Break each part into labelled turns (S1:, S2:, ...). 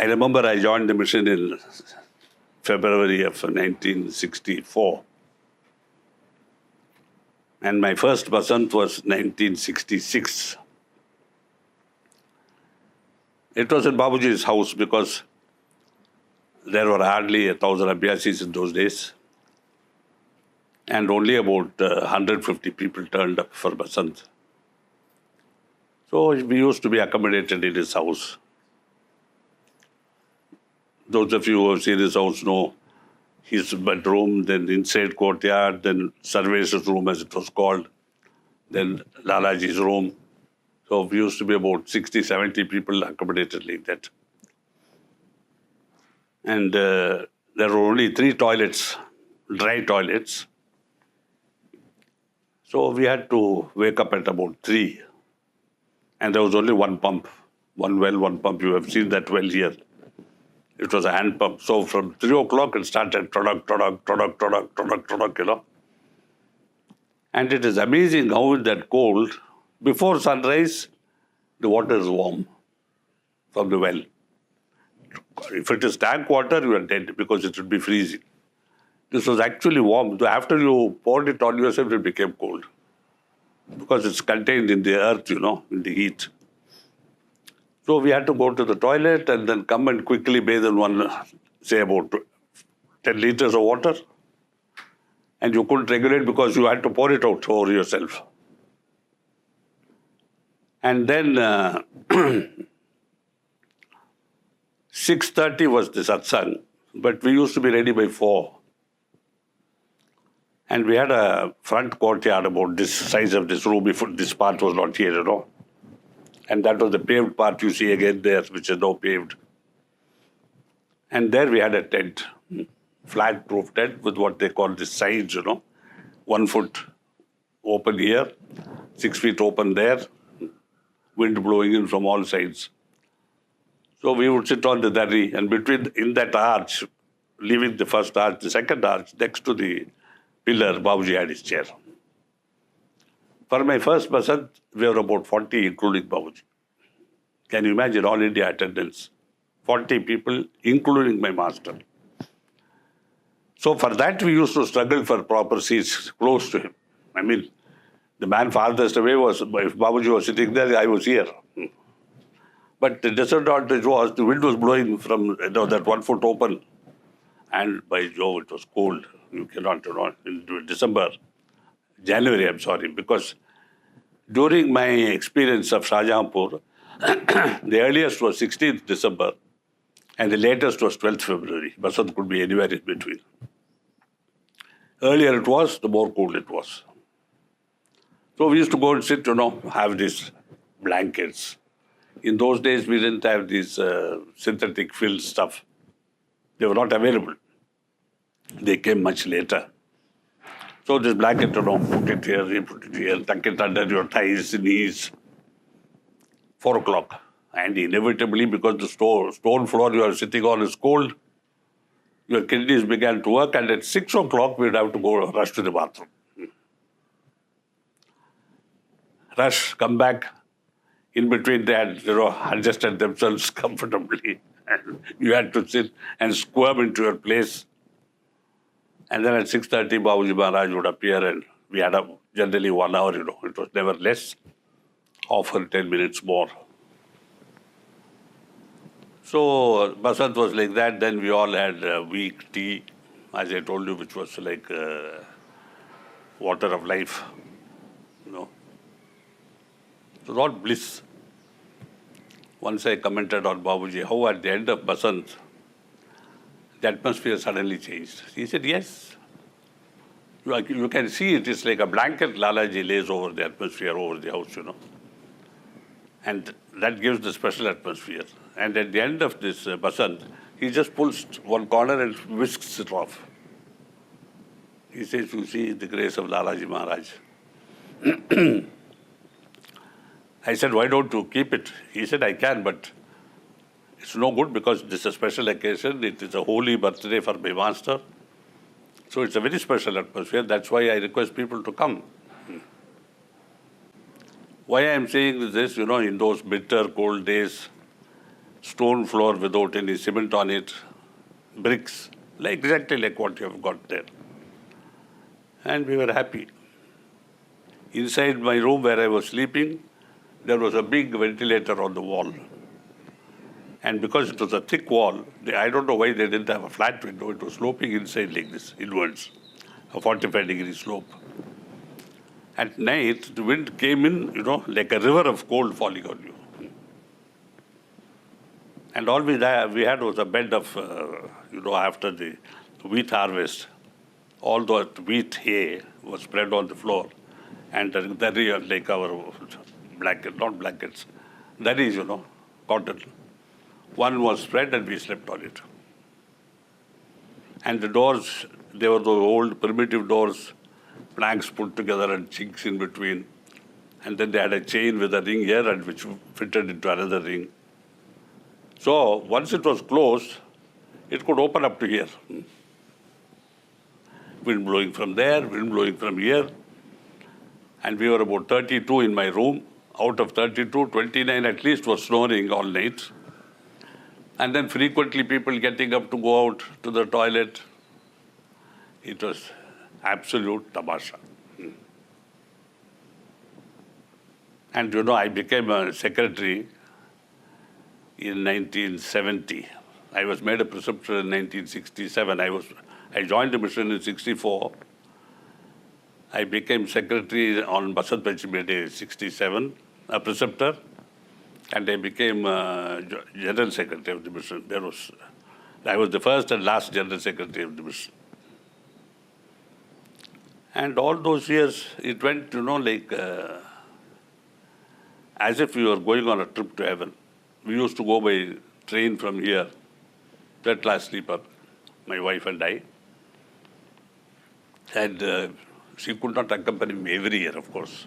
S1: remember I joined the mission in February of 1964. And my first Basant was 1966. It was in Babuji's house because there were hardly 1,000 abhyasis in those days. And only about 150 people turned up for Basant. So we used to be accommodated in his house. Those of you who have seen his house know his bedroom, then inside courtyard, then services room as it was called, then Lalaji's room. So we used to be about 60, 70 people accommodated like that. And there were only 3 toilets, dry toilets. So we had to wake up at about 3. And there was only one pump, one well, one pump. You have seen that well here. It was a hand pump. So from 3 o'clock it started, you know. And it is amazing how in that cold, before sunrise, the water is warm from the well. If it is tank water, you are dead because it would be freezing. This was actually warm. So after you poured it on yourself, it became cold. Because it's contained in the earth, you know, in the heat. So we had to go to the toilet and then come and quickly bathe in one, say about 10 liters of water. And you couldn't regulate because you had to pour it out over yourself. And then 6:30 was the satsang, but we used to be ready by 4. And we had a front courtyard about this size of this room. Before this part was not here, you know. And that was the paved part you see again there, which is now paved. And there we had a tent, flat roof tent with what they call the sides, you know. 1 foot open here, 6 feet open there, wind blowing in from all sides. So we would sit on the dari, and in that arch, leaving the first arch, the second arch, next to the pillar, Babuji had his chair. For my first Basant, we were about 40, including Babuji. Can you imagine all India attendance? 40 people, including my master. So for that, we used to struggle for proper seats close to him. I mean, the man farthest away was, if Babuji was sitting there, I was here. But the disadvantage was the wind was blowing from that 1 foot open. And by Jove, it was cold. You cannot, in January, I'm sorry, because during my experience of Shahjahanpur, the earliest was 16th December and the latest was 12th February. Basant could be anywhere in between. Earlier it was, the more cold it was. So we used to go and sit, have these blankets. In those days, we didn't have these synthetic fill stuff. They were not available. They came much later. So this blanket, put it here, you put it here, tuck it under your thighs, knees. 4 o'clock. And inevitably, because the stone floor you are sitting on is cold, your kidneys began to work, and at 6 o'clock, we'd have to go rush to the bathroom. Rush, come back. In between, they had, adjusted themselves comfortably. And you had to sit and squirm into your place. And then at 6:30, Babuji Maharaj would appear, and we had generally 1 hour, It was never less, often 10 minutes more. So Basant was like that. Then we all had weak tea, as I told you, which was like water of life, It was all bliss. Once I commented on Babuji, how at the end of Basant, the atmosphere suddenly changed. He said, yes. You can see it is like a blanket Lalaji lays over the atmosphere, over the house, And that gives the special atmosphere. And at the end of this Basant, he just pulls one corner and whisks it off. He says, you see the grace of Lalaji Maharaj. I said, why don't you keep it? He said, I can, but it's no good because this is a special occasion. It is a holy birthday for my master. So it's a very special atmosphere. That's why I request people to come. Why I am saying this, in those bitter, cold days, stone floor without any cement on it, bricks, exactly like what you have got there. And we were happy. Inside my room where I was sleeping, there was a big ventilator on the wall. And because it was a thick wall, I don't know why they didn't have a flat window. It was sloping inside like this, inwards, a 45-degree slope. At night, the wind came in, like a river of cold falling on you. And all we had was a bed of, after the wheat harvest, all the wheat hay was spread on the floor. And there are like our not blankets, that is, cotton. One was spread and we slept on it. And the doors, they were the old primitive doors, planks put together and chinks in between. And then they had a chain with a ring here and which fitted into another ring. So once it was closed, it could open up to here. Wind blowing from there, wind blowing from here. And we were about 32 in my room. Out of 32, 29 at least was snoring all night. And then frequently people getting up to go out to the toilet. It was absolute tamasha. And I became a secretary in 1970. I was made a preceptor in 1967. I joined the mission in 64. I became secretary on Basant Panchami Day 67, a preceptor, and I became general secretary of the mission. I was the first and last general secretary of the mission. And all those years, it went, as if we were going on a trip to heaven. We used to go by train from here, third class sleeper, my wife and I. And she could not accompany me every year, of course.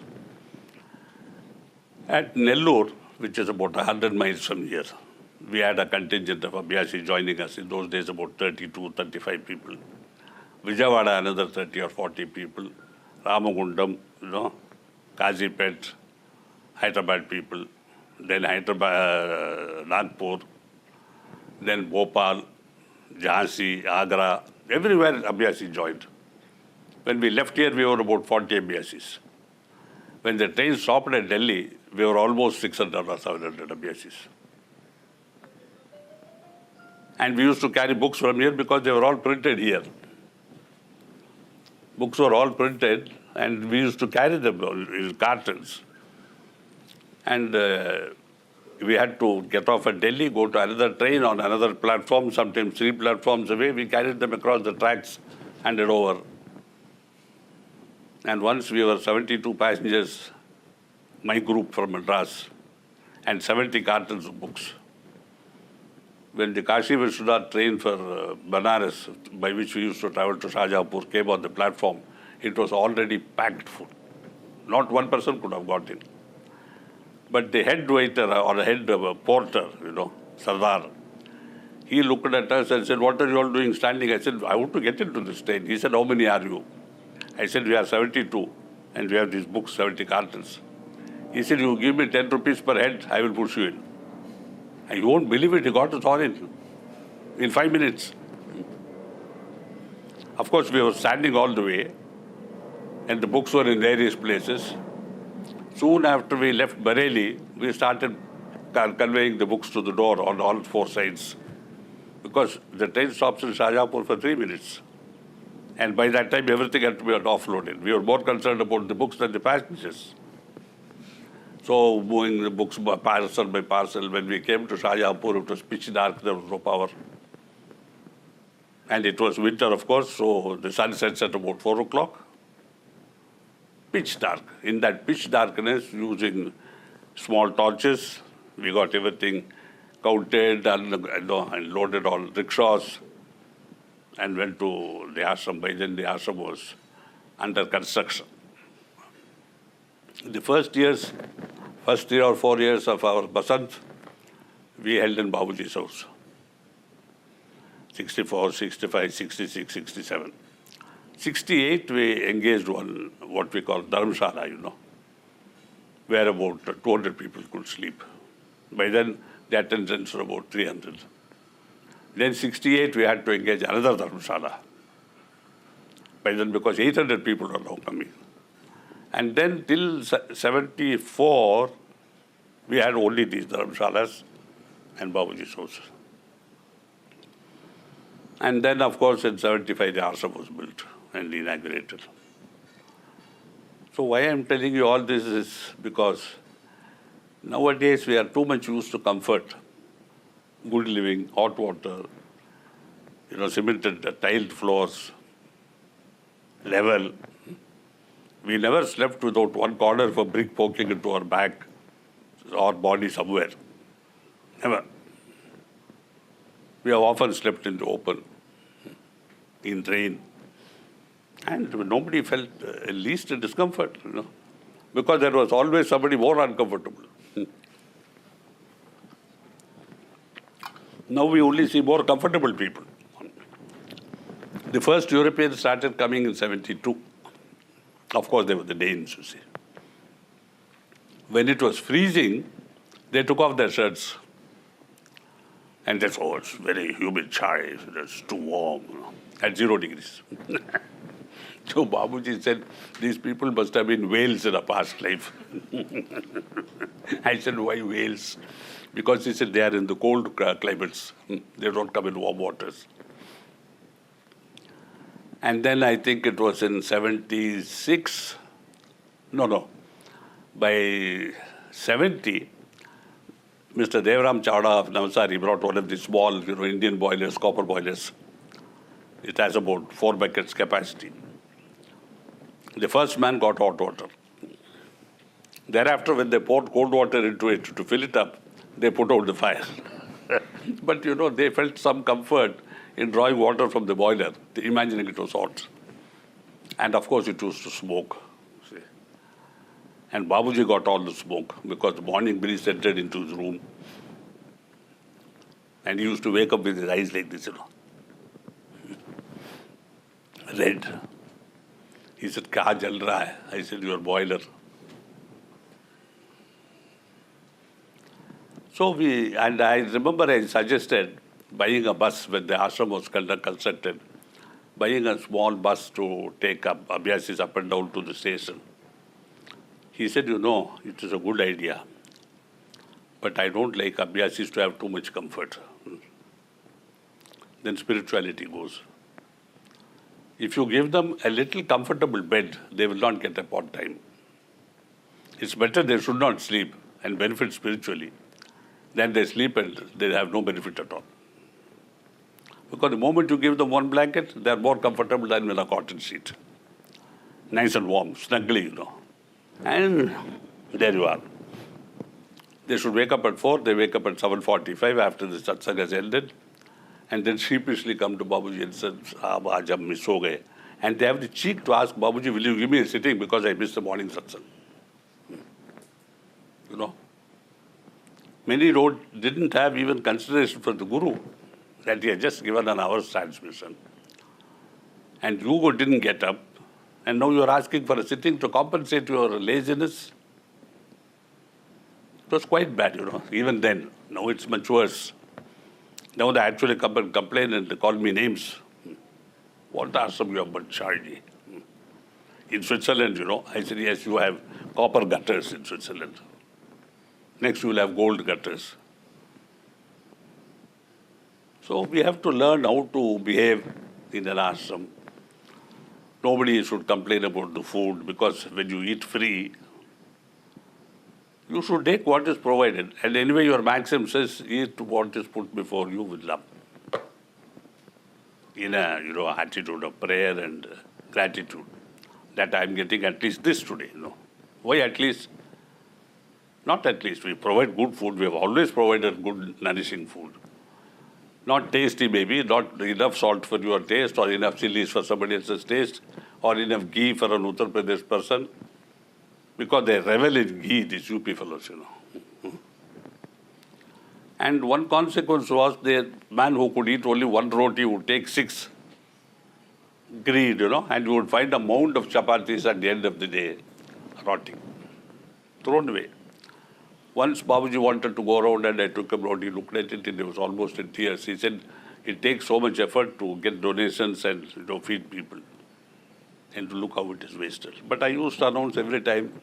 S1: At Nellore, which is about 100 miles from here, we had a contingent of Abhyasi joining us. In those days, about 32, 35 people. Vijayawada, another 30 or 40 people. Ramagundam, Kazipet, Hyderabad people. Then Nagpur, then Bhopal, Jhansi, Agra, everywhere Abhyasi joined. When we left here, we were about 40 Abhyasis. When the train stopped at Delhi, we were almost 600 or 700 Abhyasis. And we used to carry books from here because they were all printed here. Books were all printed and we used to carry them in cartons. And we had to get off at Delhi, go to another train on another platform, sometimes 3 platforms away. We carried them across the tracks, handed over. And once we were 72 passengers, my group from Madras, and 70 cartons of books. When the Kashi Vishwanath train for Banaras, by which we used to travel to Shahjahanpur, came on the platform, it was already packed full. Not one person could have got in. But the head waiter or the head porter, Sardar, he looked at us and said, "What are you all doing standing?" I said, "I want to get into this train." He said, "How many are you?" I said, "We are 72 and we have these books, 70 cartons." He said, "You give me 10 rupees per head, I will push you in." And you won't believe it, he got us all in 5 minutes. Of course, we were standing all the way and the books were in various places. Soon after we left Bareilly, we started conveying the books to the door on all 4 sides because the train stops in Shahjahanpur for 3 minutes. And by that time, everything had to be offloaded. We were more concerned about the books than the passengers. So moving the books parcel by parcel, when we came to Shahjahanpur, it was pitch dark, there was no power. And it was winter, of course, so the sun sets at about 4 o'clock. Pitch dark. In that pitch darkness, using small torches, we got everything counted and loaded all rickshaws and went to the ashram. By then the ashram was under construction. The first 3 or 4 years of our Basant, we held in Babuji's house. 64, 65, 66, 67. 68, we engaged one, what we call Dharamshala, where about 200 people could sleep. By then, The attendance were about 300. Then 68, we had to engage another dharamshala. By then, because 800 people were now coming. And then till 74, we had only these dharamshalas and Babuji's house. And then, of course, in 75, the ashram was built and inaugurated. So why I'm telling you all this is because nowadays we are too much used to comfort, good living, hot water, cemented tiled floors, level. We never slept without one corner of a brick poking into our back or body somewhere. Never. We have often slept in the open, in rain. And nobody felt least discomfort, because there was always somebody more uncomfortable. Now we only see more comfortable people. The first Europeans started coming in 72. Of course, they were the Danes, you see. When it was freezing, they took off their shirts. And they said, oh, it's very humid chai, it's too warm, at 0 degrees. So Babuji said, these people must have been whales in a past life. I said, why whales? Because he said, they are in the cold climates. They don't come in warm waters. And then I think it was in 76, by 70, Mr. Devram Chawda of Navsari brought one of the small, Indian boilers, copper boilers. It has about 4 buckets capacity. The first man got hot water. Thereafter, when they poured cold water into it to fill it up, they put out the fire. But, they felt some comfort in drawing water from the boiler, imagining it was hot. And, of course, it used to smoke. See. And Babuji got all the smoke because the morning breeze entered into his room. And he used to wake up with his eyes like this, red. He said, "Kya jal raha hai?" I said, "Your boiler." So I remember I suggested buying a bus when the ashram was constructed, buying a small bus to take up abhyasis up and down to the station. He said, it is a good idea, but I don't like abhyasis to have too much comfort. Then spirituality goes. If you give them a little comfortable bed, they will not get up on time. It's better they should not sleep and benefit spiritually than they sleep and they have no benefit at all. Because the moment you give them one blanket, they are more comfortable than with a cotton sheet. Nice and warm, snugly, And there you are. They should wake up at 4, they wake up at 7:45 after the satsang has ended. And then sheepishly come to Babuji and said, aaj hum miss ho gaye. And they have the cheek to ask Babuji, will you give me a sitting because I missed the morning satsang? Many didn't have even consideration for the Guru, that he had just given an hour's transmission. And you didn't get up, and now you are asking for a sitting to compensate your laziness. It was quite bad, even then. Now it's much worse. Now they actually come and complain and they call me names. What ashram you have but Chariji? In Switzerland, I said, yes, you have copper gutters in Switzerland. Next you will have gold gutters. So we have to learn how to behave in an ashram. Nobody should complain about the food because when you eat free, you should take what is provided. And anyway, your maxim says, eat what is put before you with love. In a, attitude of prayer and gratitude that I'm getting at least this today, Why at least? Not at least. We provide good food. We have always provided good, nourishing food. Not tasty maybe, not enough salt for your taste or enough chilies for somebody else's taste or enough ghee for an Uttar Pradesh person. Because they revel in ghee, these UP fellows, And one consequence was the man who could eat only one roti would take 6. Greed, and you would find a mound of chapatis at the end of the day, rotting, thrown away. Once Babuji wanted to go around and I took him around, he looked at it and he was almost in tears. He said, it takes so much effort to get donations and feed people. And to look how it is wasted. But I used to announce every time,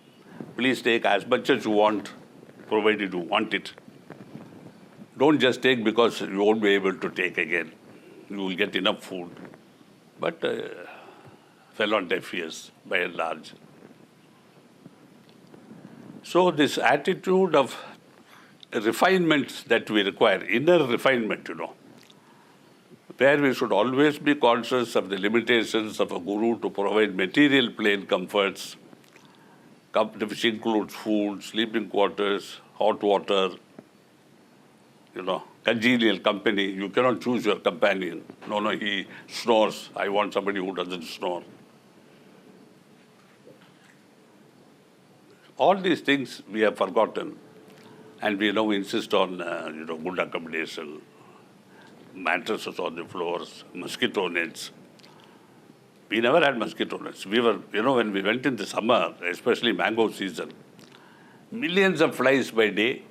S1: please take as much as you want, provided you want it. Don't just take because you won't be able to take again. You will get enough food. But fell on deaf ears by and large. So this attitude of refinement that we require, inner refinement, where we should always be conscious of the limitations of a guru to provide material plane comforts, which includes food, sleeping quarters, hot water, congenial company. You cannot choose your companion. No, he snores. I want somebody who doesn't snore. All these things we have forgotten, and we now insist on, good accommodation, mattresses on the floors, mosquito nets. We never had mosquito nets. We were, when we went in the summer, especially mango season, millions of flies by day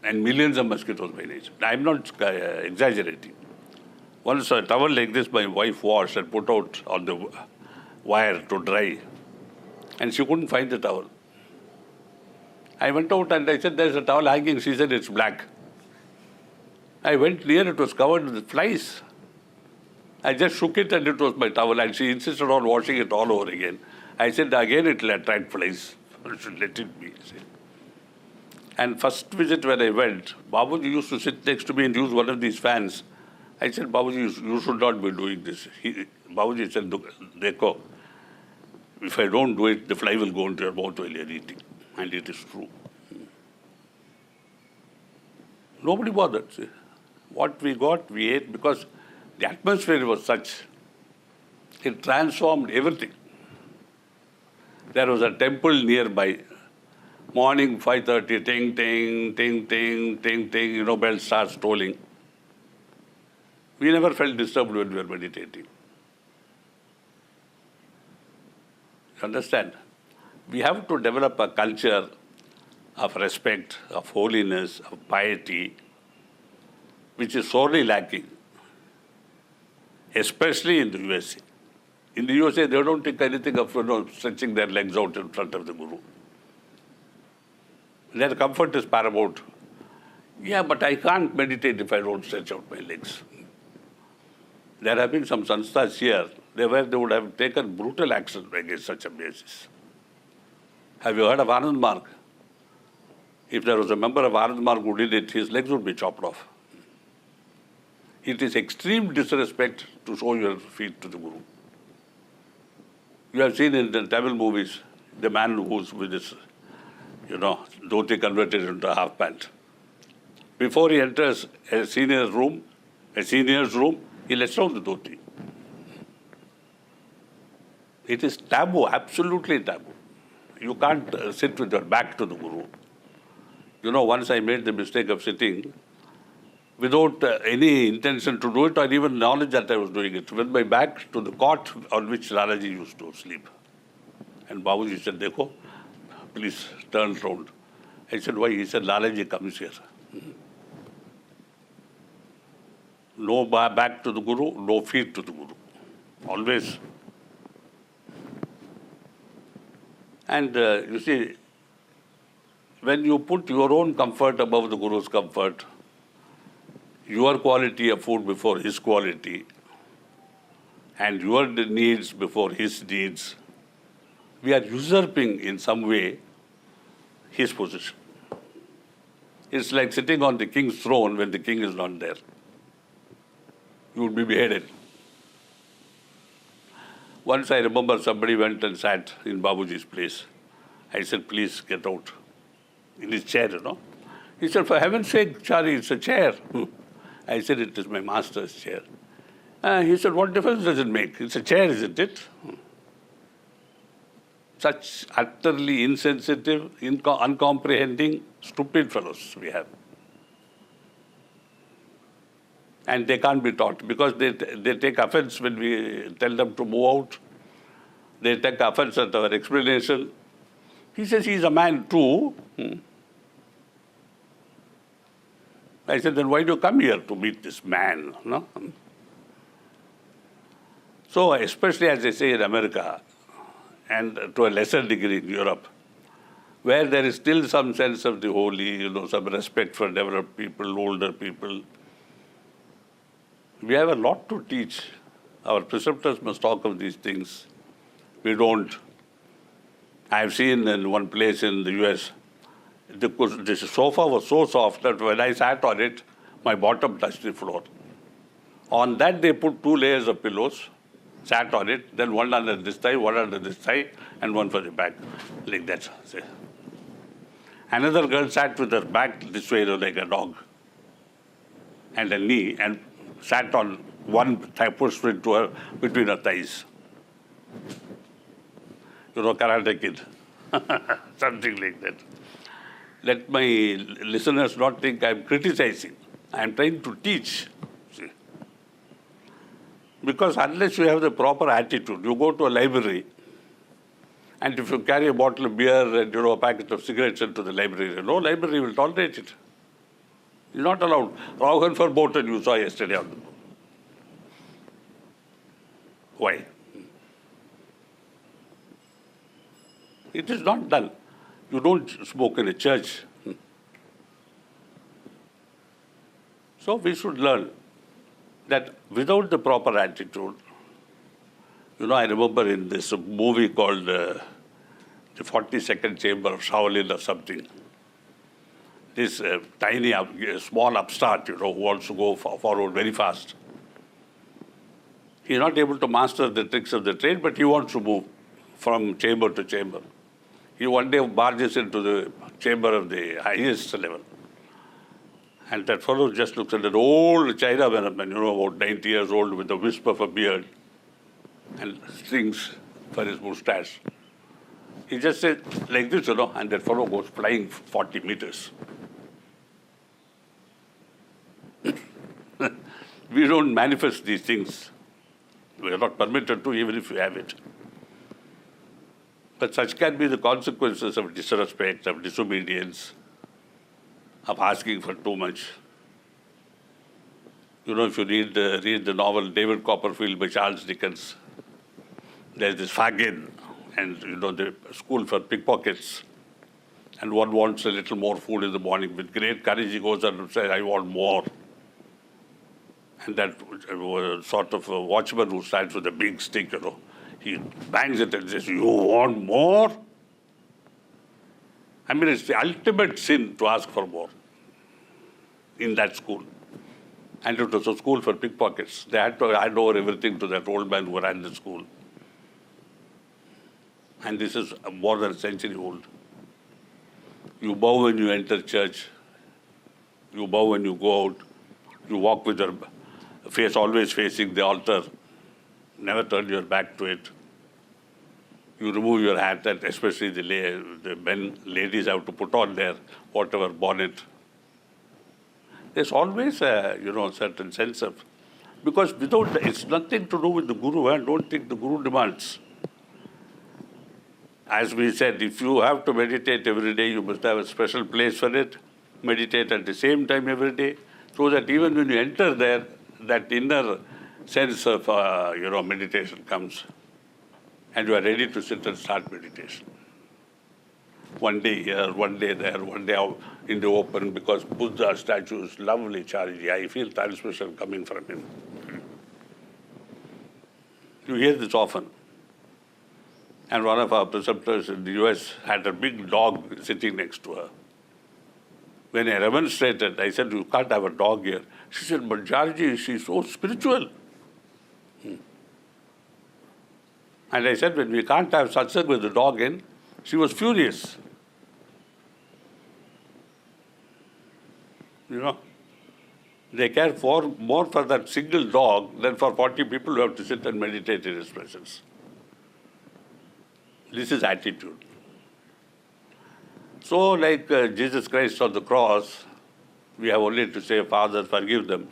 S1: and millions of mosquitoes by night. I'm not exaggerating. Once a towel like this my wife washed and put out on the wire to dry, and she couldn't find the towel. I went out and I said, there's a towel hanging. She said, it's black. I went near, it was covered with flies. I just shook it and it was my towel, and she insisted on washing it all over again. I said, again it will attract flies. I should let it be. And first visit when I went, Babuji used to sit next to me and use one of these fans. I said, Babuji, you should not be doing this. Babuji said, Dekho, if I don't do it, the fly will go into your mouth while you're eating. And it is true. Nobody bothered. See. What we got, we ate, because the atmosphere was such. It transformed everything. There was a temple nearby. Morning 5:30, ting, ting, ting, ting, ting, ting, bells start tolling. We never felt disturbed when we were meditating. You understand? We have to develop a culture of respect, of holiness, of piety, which is sorely lacking, especially in the USA. In the USA, they don't think anything of stretching their legs out in front of the Guru. Their comfort is paramount. Yeah, but I can't meditate if I don't stretch out my legs. There have been some sanstha's here, they would have taken brutal action against such a basis. Have you heard of Anand Marg? If there was a member of Anand Marg who did it, his legs would be chopped off. It is extreme disrespect to show your feet to the Guru. You have seen in the Tamil movies, the man who's with his, dhoti converted into a half pant. Before he enters a senior's room, he lets down the dhoti. It is taboo, absolutely taboo. You can't sit with your back to the Guru. Once I made the mistake of sitting without any intention to do it or even knowledge that I was doing it, with my back to the cot on which Lalaji used to sleep. And Babuji said, Dekho, please turn round. I said, why? He said, Lalaji comes here. No back to the Guru, no feet to the Guru. Always. And you see, when you put your own comfort above the Guru's comfort, your quality of food before his quality, and your needs before his needs, we are usurping in some way his position. It's like sitting on the king's throne when the king is not there. You would be beheaded. Once I remember somebody went and sat in Babuji's place. I said, please get out. In his chair, He said, for heaven's sake, Chari, it's a chair. I said, it is my master's chair. He said, what difference does it make? It's a chair, isn't it? Such utterly insensitive, uncomprehending, stupid fellows we have. And they can't be taught because they take offense when we tell them to move out. They take offense at our explanation. He says he's a man too. I said, then why do you come here to meet this man? No? So, especially as I say in America, and to a lesser degree in Europe, where there is still some sense of the holy, some respect for developed people, older people, we have a lot to teach. Our preceptors must talk of these things. We don't. I've seen in one place in the US, the sofa was so soft that when I sat on it, my bottom touched the floor. On that, they put 2 layers of pillows, sat on it, then one under this thigh, one under this thigh, and one for the back, like that. Another girl sat with her back this way, like a dog, and a knee, and sat on one thigh, pushed into her between her thighs. Karate Kid. Something like that. Let my listeners not think I'm criticizing. I'm trying to teach. See? Because unless you have the proper attitude, you go to a library, and if you carry a bottle of beer and a packet of cigarettes into the library, no library will tolerate it. You're not allowed. Rauhan verboten you saw yesterday on the book. Why? It is not done. You don't smoke in a church. So we should learn that without the proper attitude, I remember in this movie called the 42nd Chamber of Shaolin or something, this tiny, small upstart, who wants to go forward very fast. He's not able to master the tricks of the trade, but he wants to move from chamber to chamber. He one day barges into the chamber of the highest level. And that fellow just looks at an old Chinaman, about 90 years old, with a wisp of a beard and strings for his moustache. He just said like this, and that fellow goes flying 40 meters. We don't manifest these things. We are not permitted to, even if we have it. But such can be the consequences of disrespect, of disobedience, of asking for too much. If you read the novel David Copperfield by Charles Dickens, there's this fagin, and the school for pickpockets. And one wants a little more food in the morning. With great courage, he goes and says, I want more. And that sort of a watchman who stands with a big stick, he bangs it and says, you want more? I mean, it's the ultimate sin to ask for more in that school. And it was a school for pickpockets. They had to hand over everything to that old man who ran the school. And this is more than a century old. You bow when you enter church. You bow when you go out. You walk with your face always facing the altar. Never turn your back to it. You remove your hat, and especially the ladies have to put on their whatever bonnet. There's always a certain sense of, because it's nothing to do with the guru. I don't think the guru demands. As we said, if you have to meditate every day, you must have a special place for it. Meditate at the same time every day, so that even when you enter there, that inner sense of meditation comes, and you are ready to sit and start meditation. One day here, one day there, one day out in the open, because Buddha statue is lovely, Chariji. I feel transmission coming from him. You hear this often. And one of our preceptors in the US had a big dog sitting next to her. When I remonstrated, I said, you can't have a dog here. She said, but Chariji, she's so spiritual. And I said, when we can't have satsang with the dog in, she was furious. They care more for that single dog than for 40 people who have to sit and meditate in his presence. This is attitude. So like Jesus Christ on the cross, we have only to say, Father, forgive them,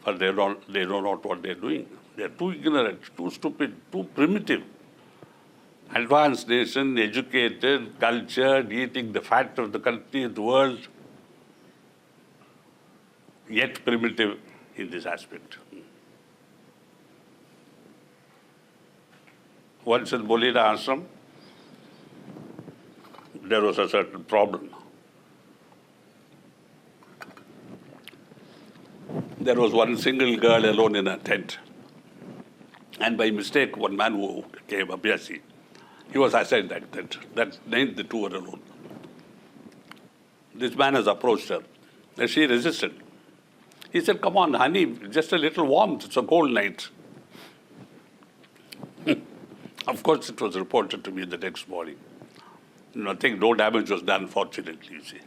S1: for they know not what they're doing. They're too ignorant, too stupid, too primitive. Advanced nation, educated, cultured, eating the fat of the country, the world. yet primitive in this aspect. Once in Bolira ashram, there was a certain problem. There was one single girl alone in a tent. And by mistake, one man who came, Abhyasi, he was assigned that tent. That night the two were alone. This man has approached her. And she resisted. He said, come on, honey, just a little warmth. It's a cold night. Of course, it was reported to me the next morning. Nothing, no damage was done, fortunately, you see.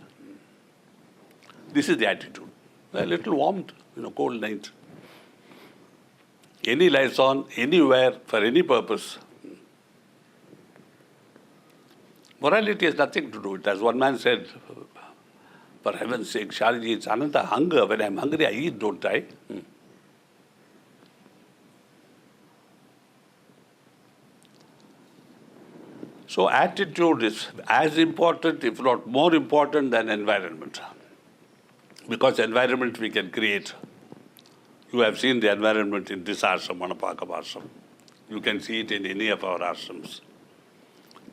S1: This is the attitude. A little warmth, cold night. Any lights on, anywhere, for any purpose. Morality has nothing to do with it. As one man said, for heaven's sake, Chariji, it's another hunger. When I'm hungry, I eat, don't I? So attitude is as important, if not more important, than environment. Because environment we can create. You have seen the environment in this ashram, Manapakam ashram. You can see it in any of our ashrams.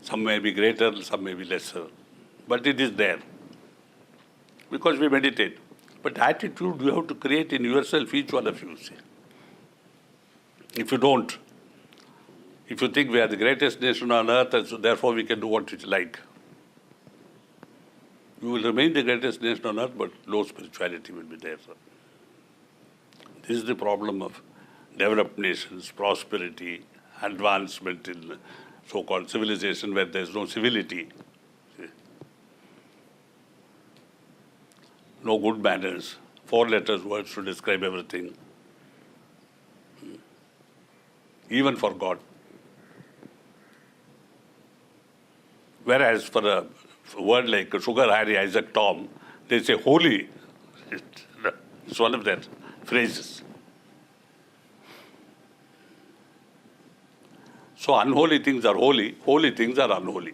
S1: Some may be greater, some may be lesser. But it is there. Because we meditate. But attitude you have to create in yourself, each one of you. See. If you don't, if you think we are the greatest nation on earth, and so therefore we can do what we like, you will remain the greatest nation on earth, but low spirituality will be there. Sir. This is the problem of developed nations, prosperity, advancement in so-called civilization where there is no civility. See. No good manners, 4 letters words to describe everything. Even for God. Whereas for a word like Sugar Harry, Isaac Tom, they say holy. It's one of their phrases. So unholy things are holy, holy things are unholy.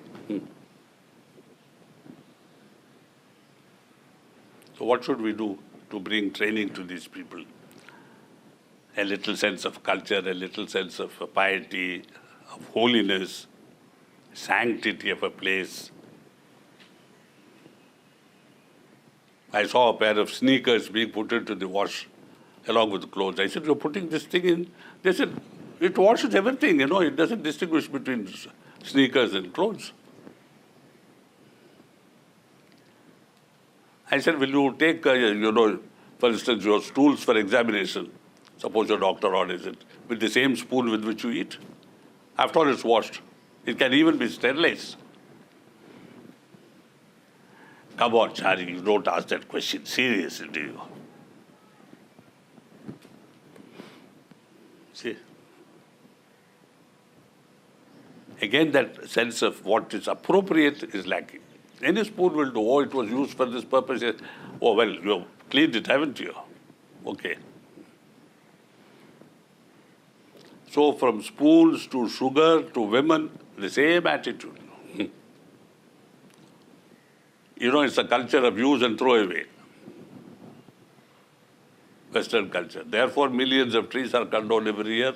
S1: So what should we do to bring training to these people? A little sense of culture, a little sense of piety, of holiness, sanctity of a place. I saw a pair of sneakers being put into the wash along with the clothes. I said, you're putting this thing in? They said, it washes everything, it doesn't distinguish between sneakers and clothes. I said, will you take, for instance, your stools for examination? Suppose your doctor orders it, with the same spoon with which you eat. After all, it's washed. It can even be sterilized. Come on, Chariji, you don't ask that question seriously, do you? See? Again, that sense of what is appropriate is lacking. Any spoon will do. Oh, it was used for this purpose. Oh, well, you have cleaned it, haven't you? Okay. So from spoons to sugar to women, the same attitude. It's a culture of use and throw away. Western culture. Therefore, millions of trees are cut down every year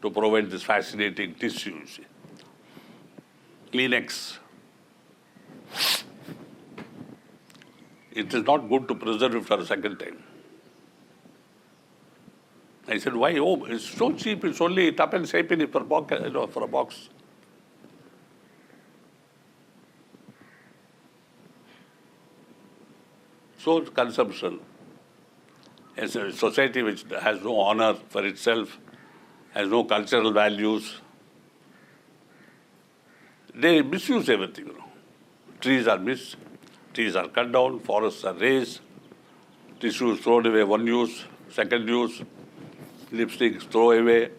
S1: to provide this fascinating tissue. You see. Kleenex. It is not good to preserve it for a second time. I said, why? Oh, it's so cheap. It's only tuppence halfpenny per box, for a box. So consumption. As a society which has no honor for itself, has no cultural values, they misuse everything. Trees are missed, trees are cut down, forests are raised, tissues thrown away, one use, second use, lipsticks throw away.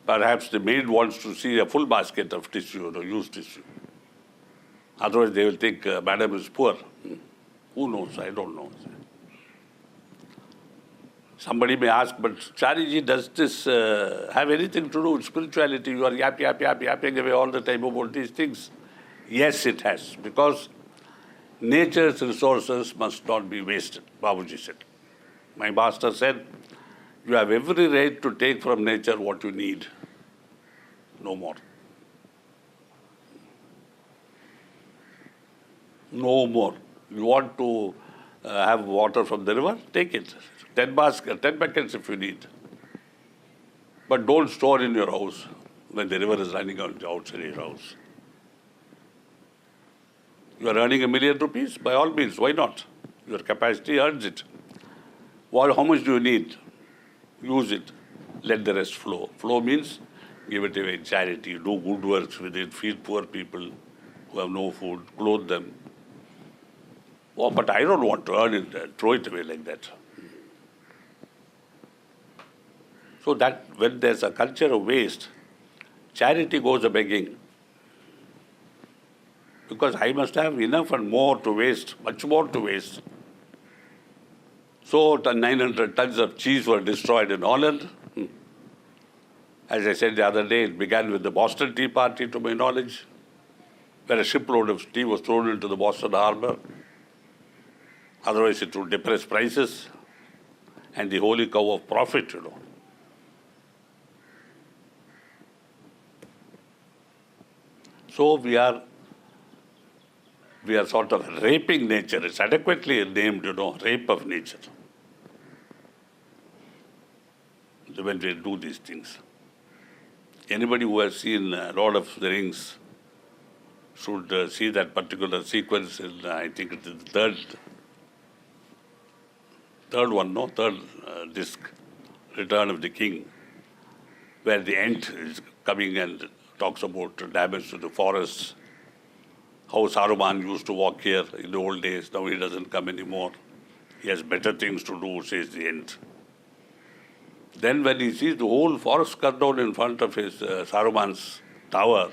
S1: Perhaps the maid wants to see a full basket of tissue, used tissue. Otherwise they will think madam is poor. Who knows? I don't know. Somebody may ask, but Chariji, does this have anything to do with spirituality? You are yapping away all the time about these things. Yes, it has. Because nature's resources must not be wasted, Babuji said. My master said, you have every right to take from nature what you need. No more. No more. You want to have water from the river? Take it. 10 buckets if you need. But don't store in your house when the river is running outside your house. You are earning ₹1,000,000? By all means, why not? Your capacity earns it. How much do you need? Use it. Let the rest flow. Flow means give it away in charity, do good works with it, feed poor people who have no food, clothe them. Oh, but I don't want to earn it, throw it away like that. So that when there's a culture of waste, charity goes a begging. Because I must have enough and more to waste, much more to waste. So 900 tons of cheese were destroyed in Holland. As I said the other day, it began with the Boston Tea Party, to my knowledge, where a shipload of tea was thrown into the Boston harbor. Otherwise, it would depress prices and the holy cow of profit, So we are sort of raping nature. It's adequately named, rape of nature. When we do these things. Anybody who has seen Lord of the Rings should see that particular sequence in, I think it is the third disc, Return of the King, where the Ent is coming and talks about damage to the forests, how Saruman used to walk here in the old days, now he doesn't come anymore. He has better things to do, says the Ent. Then when he sees the whole forest cut down in front of his Saruman's tower,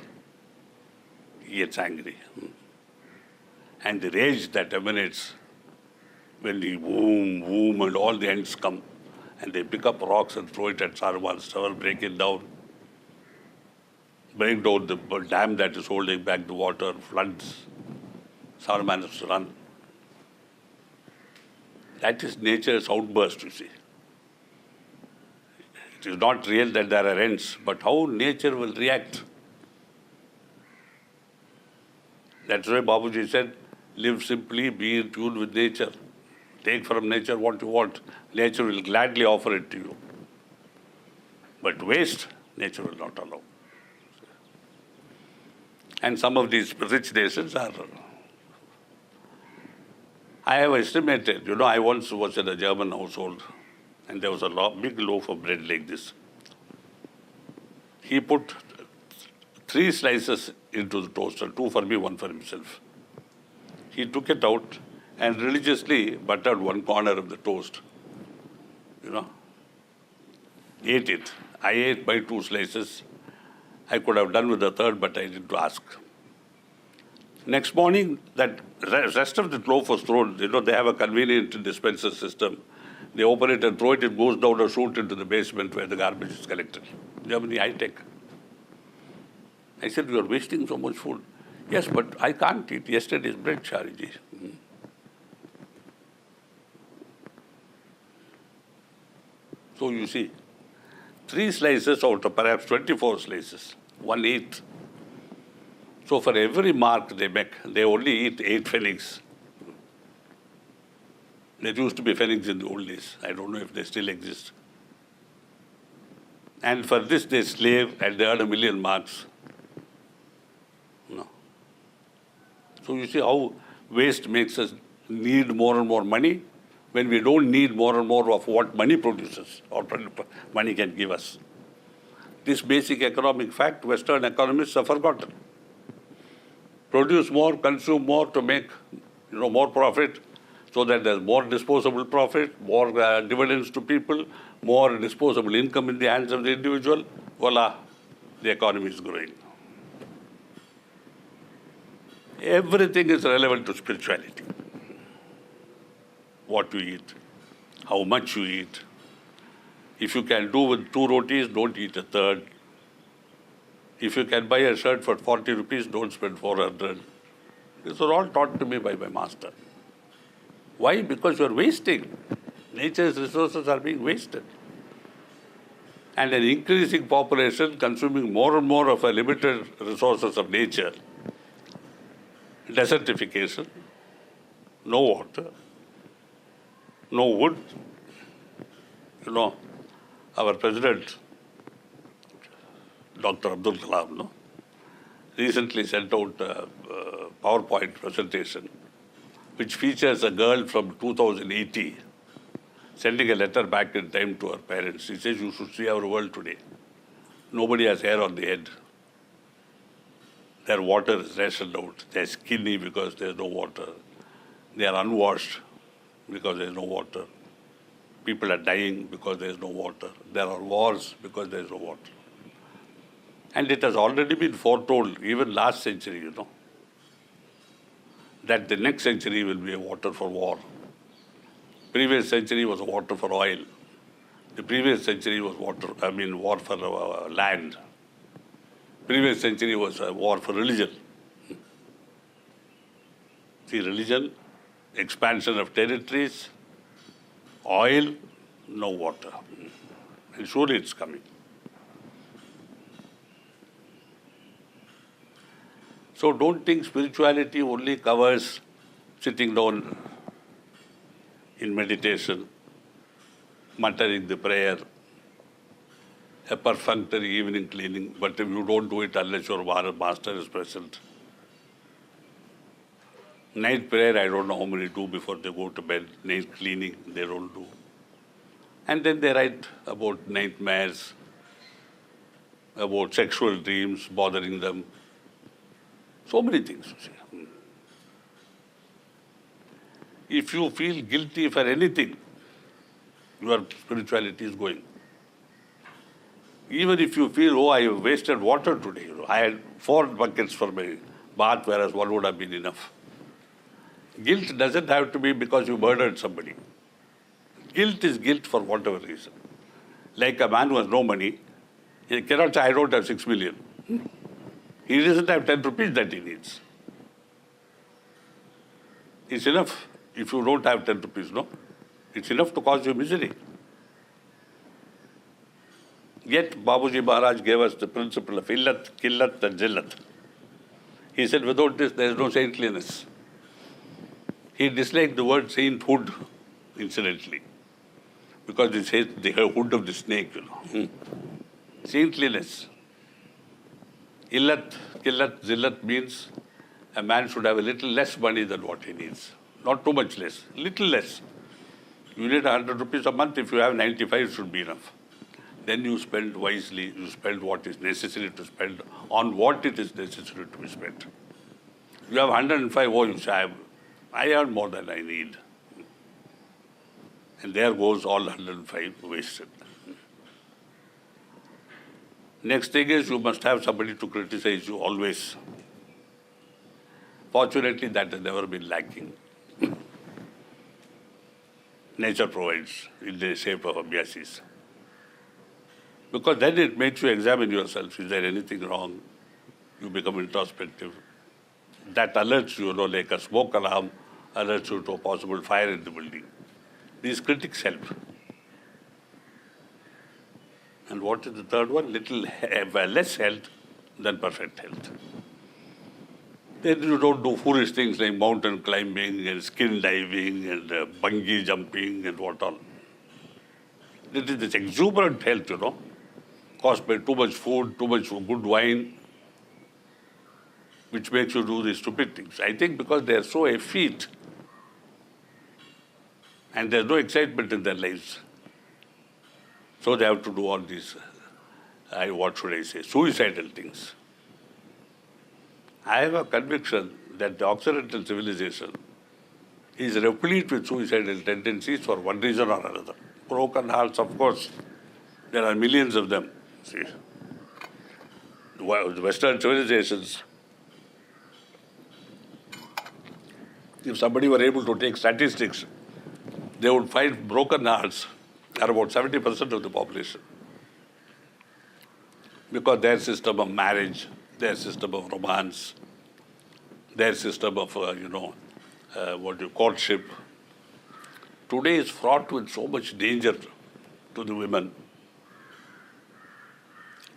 S1: he gets angry. And the rage that emanates when the boom, and all the Ents come, and they pick up rocks and throw it at Saruman's tower, break it down, break down the dam that is holding back the water, floods. Saruman has to run. That is nature's outburst, you see. It is not real that there are Ents, but how nature will react. That's why Babuji said, live simply, be in tune with nature. Take from nature what you want. Nature will gladly offer it to you. But waste, nature will not allow. And some of these rich nations are... I have estimated, I once was in a German household, and there was a big loaf of bread like this. He put 3 slices into the toaster, 2 for me, 1 for himself. He took it out and religiously buttered 1 corner of the toast. Ate it. I ate my 2 slices. I could have done with the third, but I didn't ask. Next morning, that rest of the loaf was thrown. They have a convenient dispenser system. They open it and throw it, it goes down a chute into the basement where the garbage is collected. Germany, high-tech. I said, you are wasting so much food. Yes, but I can't eat yesterday's bread, Chariji. So you see, 3 slices out of perhaps 24 slices, 1/8. So for every mark they make, they only eat 8 pfennigs. There used to be pfennigs in the old days. I don't know if they still exist. And for this they slave and they earn 1,000,000 marks. No. So you see how waste makes us need more and more money when we don't need more and more of what money produces or money can give us. This basic economic fact, Western economists have forgotten. Produce more, consume more to make more profit, so that there's more disposable profit, more dividends to people, more disposable income in the hands of the individual. Voila, the economy is growing. Everything is relevant to spirituality. What you eat, how much you eat. If you can do with 2 rotis, don't eat a third. If you can buy a shirt for 40 rupees, don't spend 400. This was all taught to me by my master. Why? Because you are wasting. Nature's resources are being wasted. And an increasing population consuming more and more of a limited resources of nature. Desertification, no water, no wood. You know, our president, Dr. Abdul Kalam, no, recently sent out a PowerPoint presentation which features a girl from 2080 sending a letter back in time to her parents. She says, you should see our world today. Nobody has hair on the head. Their water is rationed out. They're skinny because there's no water. They are unwashed because there's no water. People are dying because there's no water. There are wars because there's no water. And it has already been foretold, even last century, you know, that the next century will be a water for war. Previous century was water for oil. The previous century was war for land. Previous century was a war for religion. See, religion, expansion of territories, oil, no water. And surely it's coming. So don't think spirituality only covers sitting down in meditation, muttering the prayer, a perfunctory evening cleaning, but if you don't do it unless your master is present. Night prayer, I don't know how many do before they go to bed. Night cleaning, they don't do. And then they write about nightmares, about sexual dreams bothering them. So many things, you see. If you feel guilty for anything, your spirituality is going. Even if you feel, oh, I have wasted water today, you know, I had 4 buckets for my bath, whereas 1 would have been enough. Guilt doesn't have to be because you murdered somebody. Guilt is guilt for whatever reason. Like a man who has no money, he cannot say, I don't have 6 million. He doesn't have 10 rupees that he needs. It's enough if you don't have 10 rupees, no? It's enough to cause you misery. Yet Babuji Maharaj gave us the principle of illat, killat and jillat. He said, without this, there is no saintliness. He disliked the word sainthood, incidentally, because it says the hood of the snake, you know. Saintliness. Illat, killat, zillat means a man should have a little less money than what he needs. Not too much less, little less. You need 100 rupees a month. If you have 95, it should be enough. Then you spend wisely. You spend what is necessary to spend on what it is necessary to be spent. You have 105, oh, you say, I earn more than I need. And there goes all 105 wasted. Next thing is you must have somebody to criticize you always. Fortunately, that has never been lacking. Nature provides in the shape of abhyasis. Because then it makes you examine yourself. Is there anything wrong? You become introspective. That alerts you, like a smoke alarm alerts you to a possible fire in the building. These critics help. And what is the third one? Less health than perfect health. Then you don't do foolish things like mountain climbing and skin diving and bungee jumping and what all. It is this exuberant health, you know, caused by too much food, too much good wine, which makes you do these stupid things. I think because they are so effete and there's no excitement in their lives. So they have to do all these, suicidal things. I have a conviction that the Occidental civilization is replete with suicidal tendencies for one reason or another. Broken hearts, of course, there are millions of them. See, the Western civilizations, if somebody were able to take statistics, they would find broken hearts are about 70% of the population. Because their system of marriage, their system of romance, their system of, courtship. Today is fraught with so much danger to the women.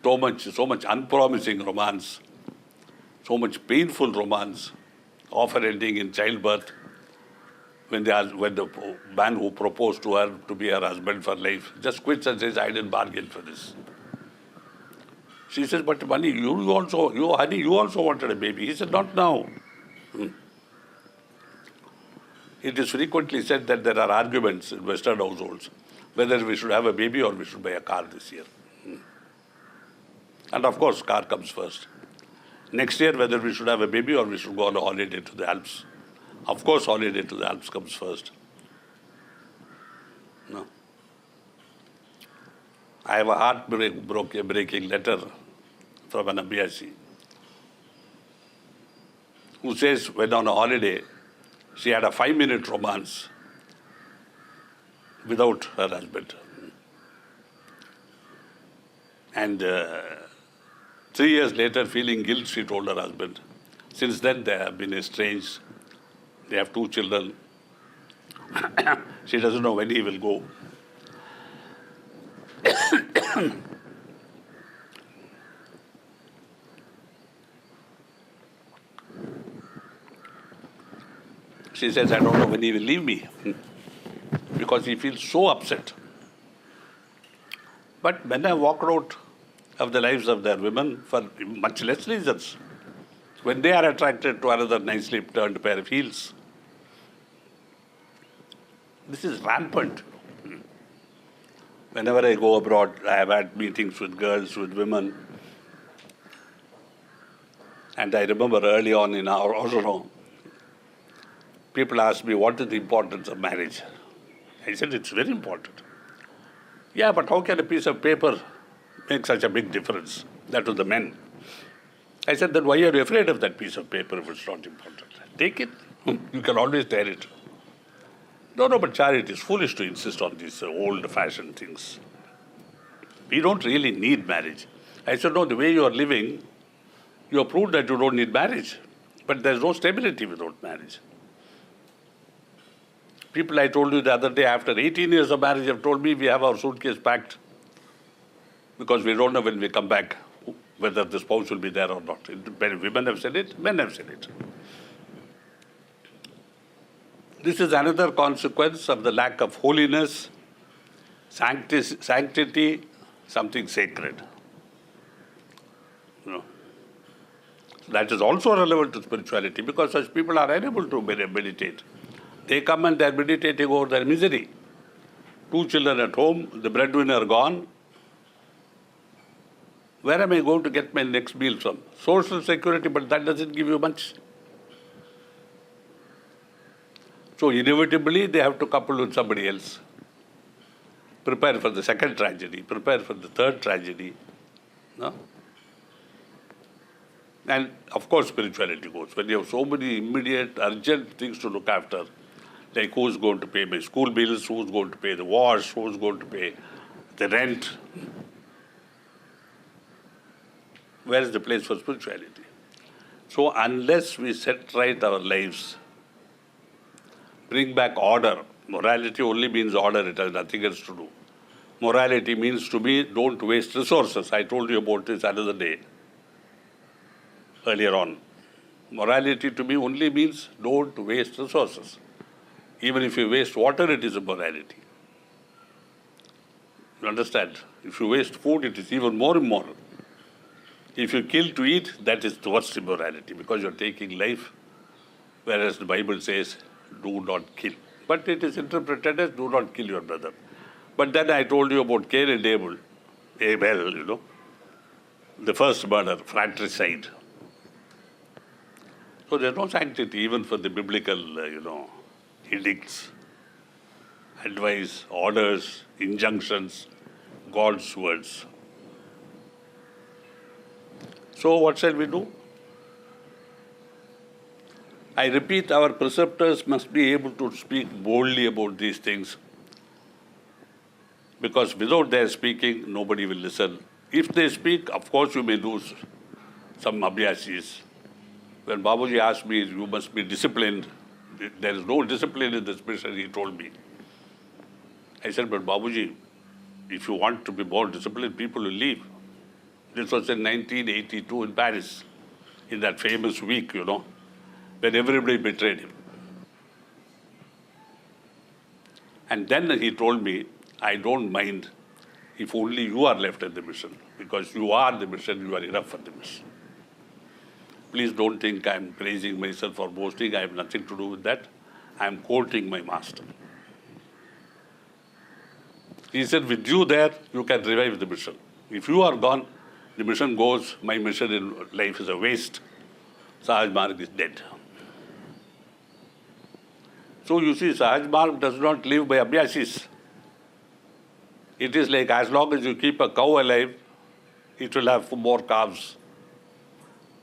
S1: So much unpromising romance, so much painful romance, often ending in childbirth when the man who proposed to her to be her husband for life just quits and says, I didn't bargain for this. She says, but honey, you also wanted a baby. He said, not now. It is frequently said that there are arguments in Western households whether we should have a baby or we should buy a car this year. And of course, car comes first. Next year, whether we should have a baby or we should go on a holiday to the Alps. Of course, holiday to the Alps comes first. No. I have a heart-breaking letter from an Abhyasi who says when on a holiday, she had a 5-minute romance without her husband. And 3 years later, feeling guilt, she told her husband. Since then, they have been estranged. They have 2 children. She doesn't know when he will go. She says, I don't know when he will leave me because he feels so upset. But men have walked out of the lives of their women for much less reasons. When they are attracted to another nicely turned pair of heels. This is rampant. Whenever I go abroad, I have had meetings with girls, with women. And I remember early on in our Oslo, people asked me, what is the importance of marriage? I said, it's very important. Yeah, but how can a piece of paper make such a big difference? That was the men. I said, then why are you afraid of that piece of paper if it's not important? Take it. You can always tear it. No, but Chariji, it is foolish to insist on these old-fashioned things. We don't really need marriage. I said, no, the way you are living, you have proved that you don't need marriage. But there's no stability without marriage. People I told you the other day, after 18 years of marriage, have told me we have our suitcase packed because we don't know when we come back whether the spouse will be there or not. Women have said it, men have said it. This is another consequence of the lack of holiness, sanctity, something sacred. That is also relevant to spirituality because such people are unable to meditate. They come and they are meditating over their misery. 2 children at home, the breadwinner gone. Where am I going to get my next meal from? Social security, but that doesn't give you much. So inevitably, they have to couple with somebody else. Prepare for the second tragedy, prepare for the third tragedy. No? And of course, spirituality goes. When you have so many immediate, urgent things to look after, like who's going to pay my school bills, who's going to pay the wash, who's going to pay the rent. Where is the place for spirituality? So unless we set right our lives, bring back order. Morality only means order, it has nothing else to do. Morality means to be, don't waste resources. I told you about this another day, earlier on. Morality to me only means don't waste resources. Even if you waste water, it is a morality. You understand? If you waste food, it is even more immoral. If you kill to eat, that is the worst immorality because you're taking life, whereas the Bible says, do not kill. But it is interpreted as, do not kill your brother. But then I told you about Cain and Abel, the first murder, fratricide. So there's no sanctity even for the biblical, edicts, advice, orders, injunctions, God's words. So what shall we do? I repeat, our preceptors must be able to speak boldly about these things because without their speaking, nobody will listen. If they speak, of course you may lose some abhyasis. When Babuji asked me, you must be disciplined, there is no discipline in this mission, he told me. I said, but Babuji, if you want to be more disciplined, people will leave. This was in 1982 in Paris, in that famous week, when everybody betrayed him. And then he told me, I don't mind if only you are left at the mission, because you are the mission, you are enough for the mission. Please don't think I'm praising myself or boasting. I have nothing to do with that. I'm quoting my master. He said, with you there, you can revive the mission. If you are gone, the mission goes, my mission in life is a waste. Sahaj Marg is dead. So you see, Sahaj Marg does not live by abhyasis. It is like as long as you keep a cow alive, it will have more calves.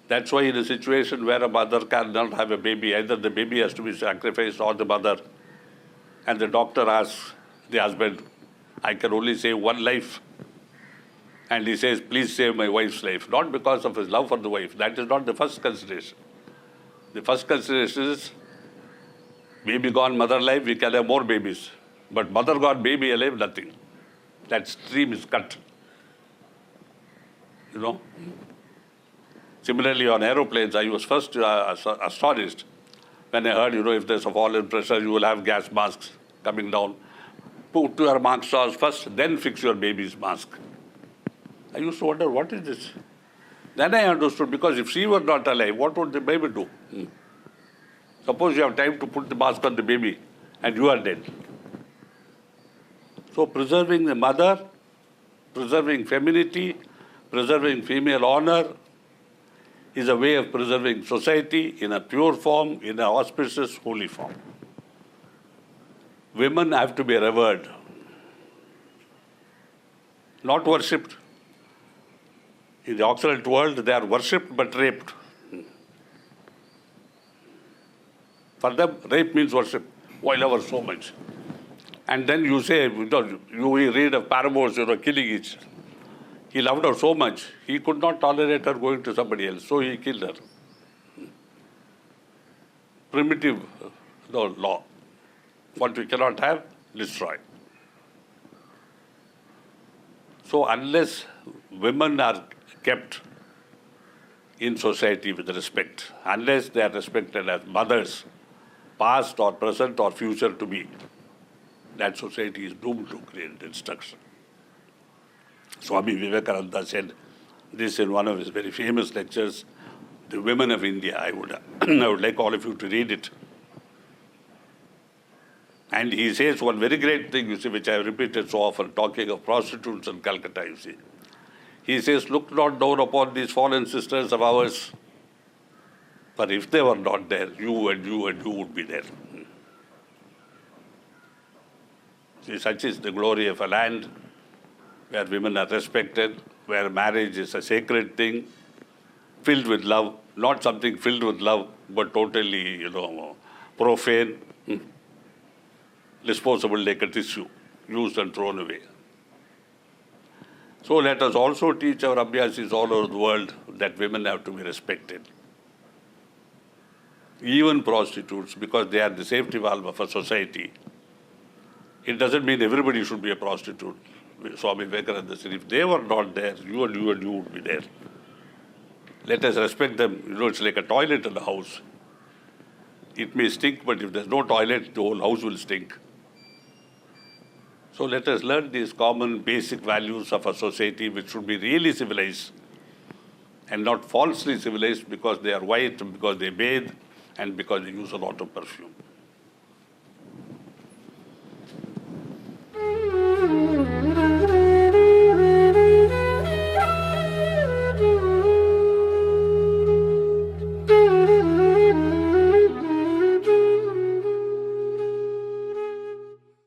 S1: That's why in a situation where a mother cannot have a baby, either the baby has to be sacrificed or the mother, and the doctor asks the husband, I can only save one life. And he says, please save my wife's life. Not because of his love for the wife. That is not the first consideration. The first consideration is, baby gone, mother alive, we can have more babies. But mother gone, baby alive, nothing. That stream is cut. Similarly, on aeroplanes, I was first astonished when I heard, if there's a fall in pressure, you will have gas masks coming down. Put your mask straws first, then fix your baby's mask. I used to wonder, what is this? Then I understood, because if she were not alive, what would the baby do? Suppose you have time to put the mask on the baby and you are dead. So preserving the mother, preserving femininity, preserving female honor is a way of preserving society in a pure form, in an auspicious, holy form. Women have to be revered, not worshipped. In the Occident world, they are worshipped but raped. For them, rape means worship. Why love her so much? And then you say, you read of paramours, killing each. He loved her so much, he could not tolerate her going to somebody else, so he killed her. Primitive law. What we cannot have, destroy. So unless women are kept in society with respect, unless they are respected as mothers, past or present or future to be, that society is doomed to create destruction. Swami Vivekananda said this in one of his very famous lectures, The Women of India. I would like all of you to read it. And he says one very great thing, which I have repeated so often, talking of prostitutes in Calcutta, He says, look not down upon these fallen sisters of ours, for if they were not there, you and you and you would be there. See, such is the glory of a land where women are respected, where marriage is a sacred thing, filled with love, not something filled with love, but totally, profane, disposable like a tissue, used and thrown away. So let us also teach our abhyasis all over the world that women have to be respected. Even prostitutes, because they are the safety valve of a society. It doesn't mean everybody should be a prostitute. Swami Vivekananda said, if they were not there, you and you and you would be there. Let us respect them. It's like a toilet in the house. It may stink, but if there's no toilet, the whole house will stink. So let us learn these common basic values of a society which should be really civilized and not falsely civilized because they are white, because they bathe, and because they use a lot of perfume.